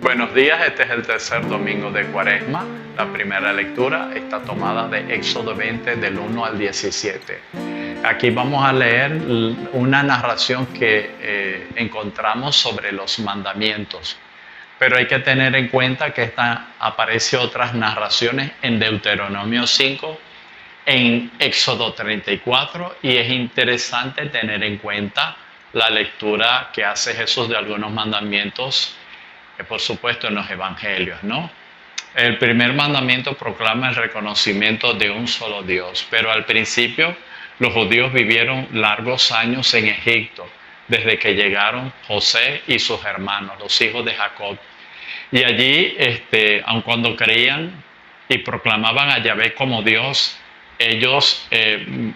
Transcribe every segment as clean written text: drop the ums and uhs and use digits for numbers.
Buenos días, este es el tercer domingo de Cuaresma. La primera lectura está tomada de Éxodo 20 del 1 al 17. Aquí vamos a leer una narración que encontramos sobre los mandamientos. Pero hay que tener en cuenta que aparece otras narraciones en Deuteronomio 5, en Éxodo 34, y es interesante tener en cuenta la lectura que hace Jesús de algunos mandamientos, por supuesto en los evangelios, ¿no? El primer mandamiento proclama el reconocimiento de un solo Dios, pero al principio los judíos vivieron largos años en Egipto, desde que llegaron José y sus hermanos, los hijos de Jacob. Y allí, aun cuando creían y proclamaban a Yahvé como Dios, ellos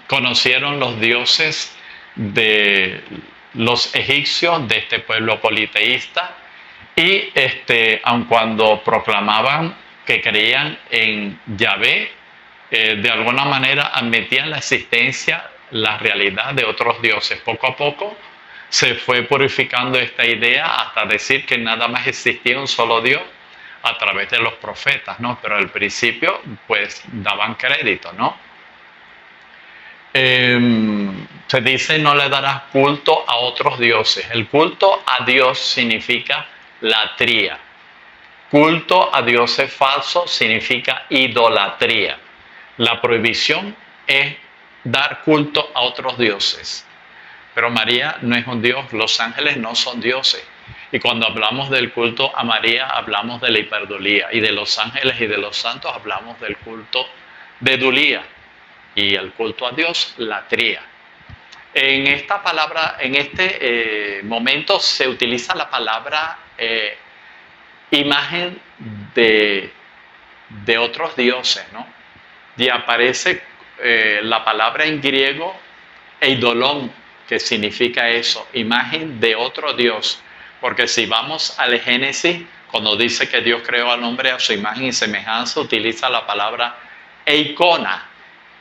conocieron los dioses de los egipcios, de este pueblo politeísta, y aun cuando proclamaban que creían en Yahvé, de alguna manera admitían la existencia, la realidad de otros dioses. Poco a poco se fue purificando esta idea hasta decir que nada más existía un solo Dios a través de los profetas, ¿no? Pero al principio pues daban crédito, ¿no? Se dice: no le darás culto a otros dioses. El culto a Dios significa latría. Culto a dioses falsos significa idolatría. La prohibición es dar culto a otros dioses. Pero María no es un dios, los ángeles no son dioses. Y cuando hablamos del culto a María, hablamos de la hiperdulía. Y de los ángeles y de los santos hablamos del culto de dulía. Y el culto a Dios, latría. En esta palabra, en este momento se utiliza la palabra imagen de otros dioses, ¿no? Y aparece la palabra en griego eidolon, que significa eso, imagen de otro Dios. Porque si vamos al Génesis, cuando dice que Dios creó al hombre a su imagen y semejanza, utiliza la palabra eikona.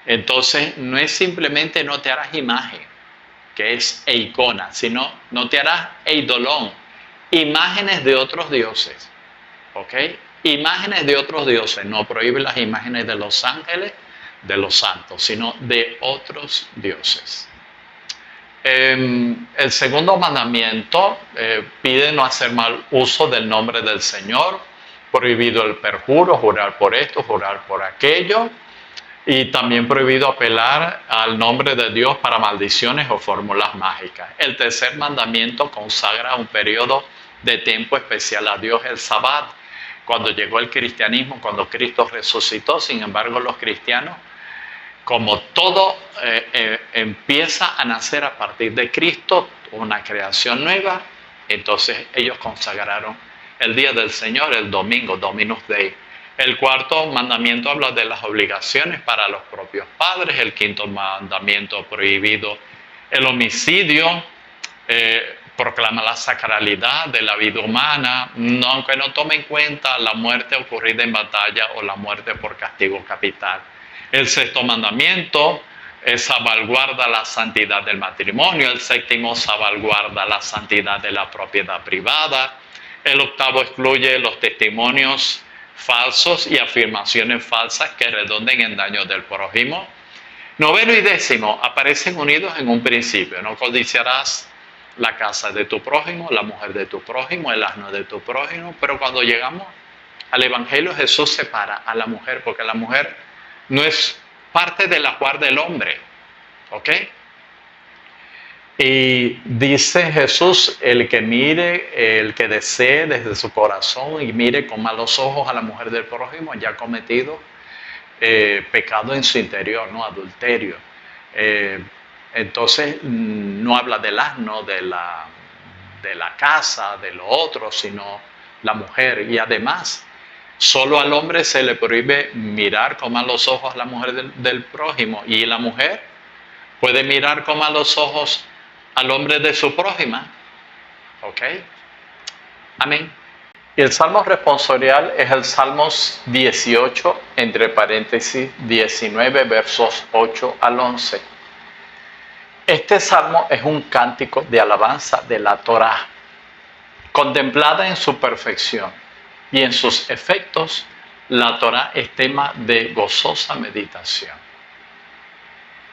Entonces no es simplemente no te harás imagen, que es eikona, sino no te harás eidolon, imágenes de otros dioses. ¿Ok? Imágenes de otros dioses. No prohíbe las imágenes de los ángeles, de los santos, sino de otros dioses. El segundo mandamiento pide no hacer mal uso del nombre del Señor. Prohibido el perjuro, jurar por esto, jurar por aquello. Y también prohibido apelar al nombre de Dios para maldiciones o fórmulas mágicas. El tercer mandamiento consagra un periodo de tiempo especial a Dios, el Sabbat. Cuando llegó el cristianismo, cuando Cristo resucitó, sin embargo, los cristianos, como todo empieza a nacer a partir de Cristo, una creación nueva, entonces ellos consagraron el día del Señor, el domingo, Dominus Dei. El cuarto mandamiento habla de las obligaciones para los propios padres. El quinto mandamiento prohibido el homicidio, proclama la sacralidad de la vida humana, aunque no tome en cuenta la muerte ocurrida en batalla o la muerte por castigo capital. El sexto mandamiento salvaguarda la santidad del matrimonio. El séptimo salvaguarda la santidad de la propiedad privada. El octavo excluye los testimonios falsos y afirmaciones falsas que redonden en daño del prójimo. Noveno y décimo aparecen unidos en un principio. No codiciarás la casa de tu prójimo, la mujer de tu prójimo, el asno de tu prójimo. Pero cuando llegamos al Evangelio, Jesús separa a la mujer, porque la mujer no es parte del ajuar del hombre. ¿Ok? Y dice Jesús: el que mire, el que desee desde su corazón y mire con malos ojos a la mujer del prójimo, ya ha cometido pecado en su interior, ¿no? Adulterio. Entonces no habla del asno, de la casa, de lo otro, sino la mujer. Y además, solo al hombre se le prohíbe mirar con malos ojos a la mujer del prójimo, y la mujer puede mirar con malos ojos al hombre de su prójima. ¿Ok? Amén. Y el salmo responsorial es el Salmos 18, entre paréntesis 19, versos 8 al 11. Este salmo es un cántico de alabanza de la Torá, contemplada en su perfección. y en sus efectos la Torá es tema de gozosa meditación.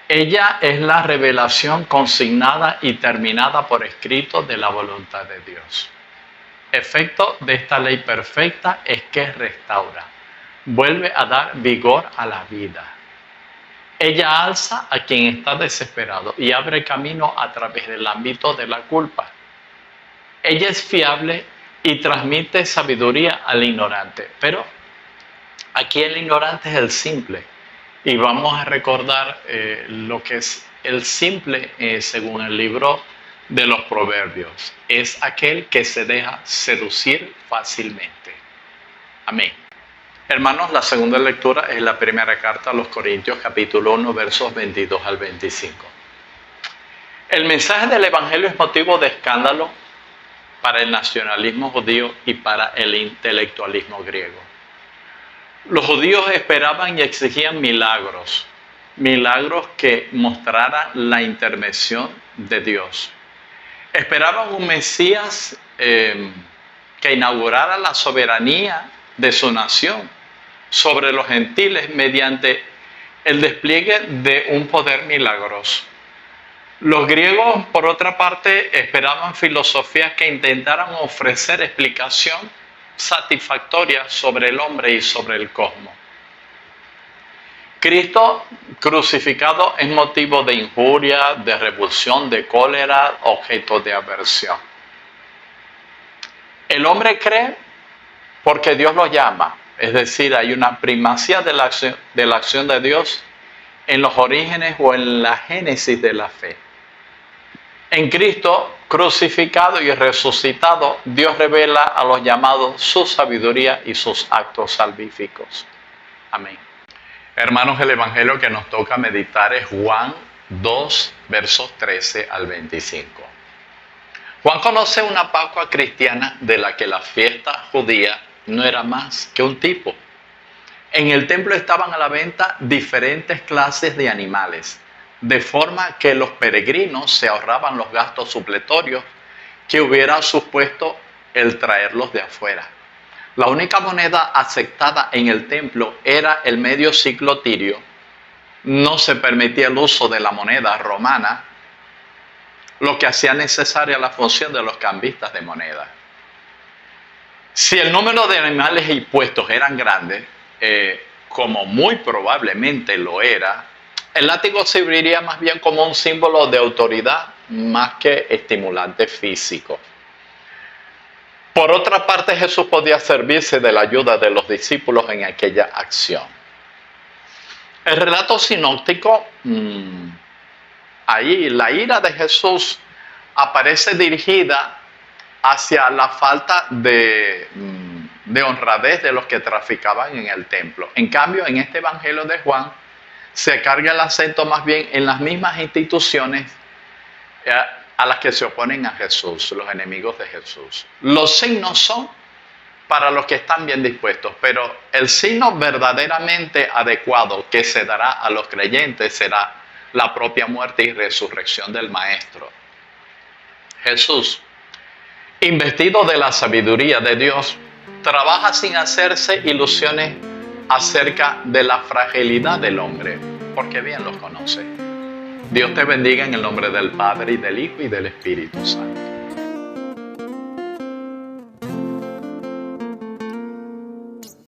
Ella es la revelación consignada y terminada por escrito de la voluntad de Dios. Efecto de esta ley perfecta es que restaura, vuelve a dar vigor a la vida. Ella alza a quien está desesperado y abre camino a través del ámbito de la culpa. Ella es fiable y transmite sabiduría al ignorante, pero aquí el ignorante es el simple. Y vamos a recordar lo que es el simple según el libro de los Proverbios. Es aquel que se deja seducir fácilmente. Amén. Hermanos, la segunda lectura es la primera carta a los Corintios, capítulo 1, versos 22 al 25. El mensaje del Evangelio es motivo de escándalo para el nacionalismo judío y para el intelectualismo griego. Los judíos esperaban y exigían milagros que mostraran la intervención de Dios. Esperaban un Mesías que inaugurara la soberanía de su nación sobre los gentiles mediante el despliegue de un poder milagroso. Los griegos, por otra parte, esperaban filosofías que intentaran ofrecer explicación satisfactoria sobre el hombre y sobre el cosmos. Cristo crucificado es motivo de injuria, de repulsión, de cólera, objeto de aversión. El hombre cree porque Dios lo llama, es decir, hay una primacía de la acción de Dios en los orígenes o en la génesis de la fe. En Cristo crucificado y resucitado, Dios revela a los llamados su sabiduría y sus actos salvíficos. Amén. Hermanos, el evangelio que nos toca meditar es Juan 2, versos 13 al 25. Juan conoce una Pascua cristiana de la que la fiesta judía no era más que un tipo. En el templo estaban a la venta diferentes clases de animales, de forma que los peregrinos se ahorraban los gastos supletorios que hubiera supuesto el traerlos de afuera. La única moneda aceptada en el templo era el medio siclo tirio. No se permitía el uso de la moneda romana, lo que hacía necesaria la función de los cambistas de moneda. Si el número de animales impuestos eran grandes, como muy probablemente lo era, el látigo serviría más bien como un símbolo de autoridad más que estimulante físico. Por otra parte, Jesús podía servirse de la ayuda de los discípulos en aquella acción. El relato sinóptico, ahí la ira de Jesús aparece dirigida hacia la falta de honradez de los que traficaban en el templo. En cambio, en este Evangelio de Juan, se carga el acento más bien en las mismas instituciones a las que se oponen a Jesús, los enemigos de Jesús. Los signos son para los que están bien dispuestos, pero el signo verdaderamente adecuado que se dará a los creyentes será la propia muerte y resurrección del Maestro. Jesús, investido de la sabiduría de Dios, trabaja sin hacerse ilusiones acerca de la fragilidad del hombre, porque bien los conoce. Dios te bendiga en el nombre del Padre, y del Hijo, y del Espíritu Santo.